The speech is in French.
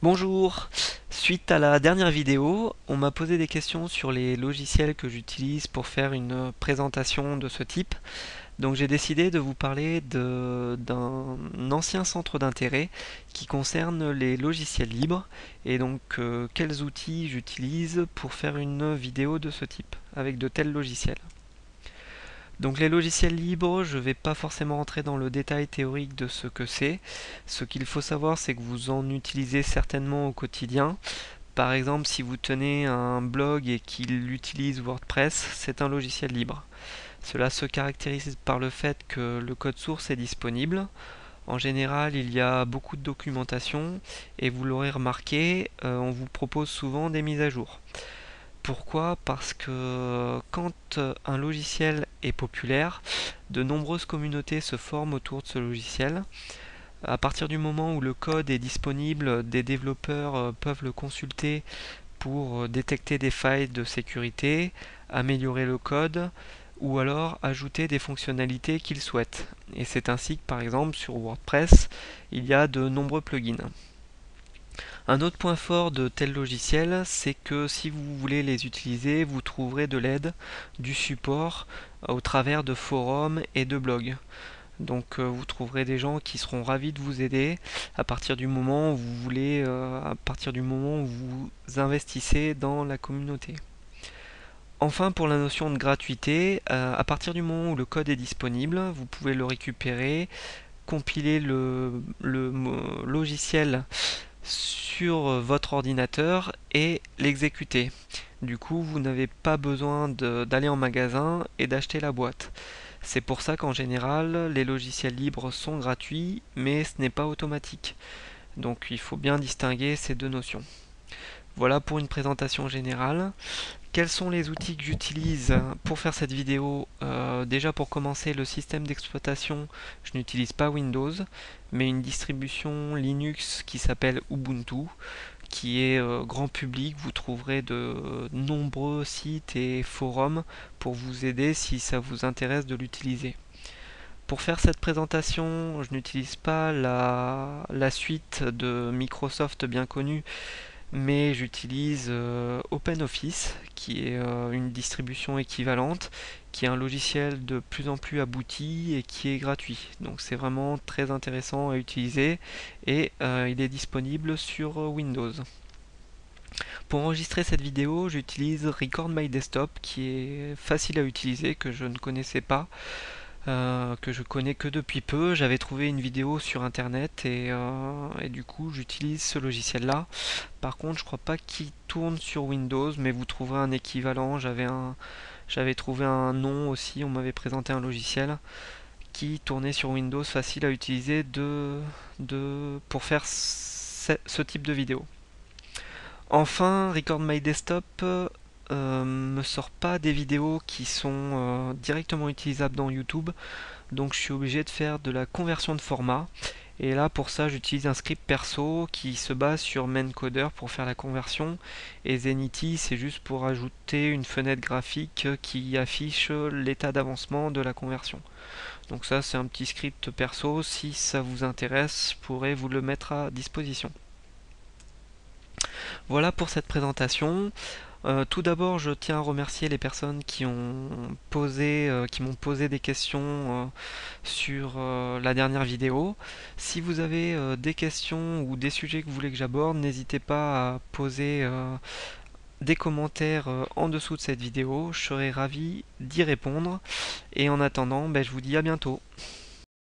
Bonjour, suite à la dernière vidéo, on m'a posé des questions sur les logiciels que j'utilise pour faire une présentation de ce type. Donc j'ai décidé de vous parler d'un ancien centre d'intérêt qui concerne les logiciels libres et donc quels outils j'utilise pour faire une vidéo de ce type avec de tels logiciels. Donc les logiciels libres, je ne vais pas forcément rentrer dans le détail théorique de ce que c'est. Ce qu'il faut savoir, c'est que vous en utilisez certainement au quotidien. Par exemple, si vous tenez un blog et qu'il utilise WordPress, c'est un logiciel libre. Cela se caractérise par le fait que le code source est disponible. En général, il y a beaucoup de documentation et vous l'aurez remarqué, on vous propose souvent des mises à jour. Pourquoi? Parce que quand un logiciel est populaire, de nombreuses communautés se forment autour de ce logiciel. À partir du moment où le code est disponible, des développeurs peuvent le consulter pour détecter des failles de sécurité, améliorer le code ou alors ajouter des fonctionnalités qu'ils souhaitent. Et c'est ainsi que par exemple sur WordPress, il y a de nombreux plugins. Un autre point fort de tels logiciels, c'est que si vous voulez les utiliser, vous trouverez de l'aide, du support au travers de forums et de blogs. Donc vous trouverez des gens qui seront ravis de vous aider à partir du moment où vous voulez, à partir du moment où vous investissez dans la communauté. Enfin, pour la notion de gratuité, à partir du moment où le code est disponible, vous pouvez le récupérer, compiler le logiciel sur votre ordinateur et l'exécuter. Du coup, vous n'avez pas besoin d'aller en magasin et d'acheter la boîte. C'est pour ça qu'en général, les logiciels libres sont gratuits, mais ce n'est pas automatique. Donc il faut bien distinguer ces deux notions. Voilà pour une présentation générale. Quels sont les outils que j'utilise pour faire cette vidéo? Déjà pour commencer, le système d'exploitation, je n'utilise pas Windows, mais une distribution Linux qui s'appelle Ubuntu, qui est grand public. Vous trouverez de nombreux sites et forums pour vous aider si ça vous intéresse de l'utiliser. Pour faire cette présentation, je n'utilise pas la suite de Microsoft bien connue, mais j'utilise OpenOffice, qui est une distribution équivalente, qui est un logiciel de plus en plus abouti et qui est gratuit. Donc c'est vraiment très intéressant à utiliser et il est disponible sur Windows. Pour enregistrer cette vidéo, j'utilise Record My Desktop, qui est facile à utiliser, que je ne connaissais pas, que je connais que depuis peu. J'avais trouvé une vidéo sur internet et du coup j'utilise ce logiciel là. Par contre, je crois pas qu'il tourne sur Windows, mais vous trouverez un équivalent. J'avais trouvé un nom aussi, on m'avait présenté un logiciel qui tournait sur Windows, facile à utiliser pour faire ce type de vidéo. Enfin, Record My Desktop me sort pas des vidéos qui sont directement utilisables dans YouTube, donc je suis obligé de faire de la conversion de format. Et là, pour ça, j'utilise un script perso qui se base sur MenCoder pour faire la conversion. Et Zenity, c'est juste pour ajouter une fenêtre graphique qui affiche l'état d'avancement de la conversion. Donc ça, c'est un petit script perso. Si ça vous intéresse, je pourrais vous le mettre à disposition. Voilà pour cette présentation. Tout d'abord, je tiens à remercier les personnes qui m'ont posé des questions sur la dernière vidéo. Si vous avez des questions ou des sujets que vous voulez que j'aborde, n'hésitez pas à poser des commentaires en dessous de cette vidéo. Je serai ravi d'y répondre. Et en attendant, je vous dis à bientôt.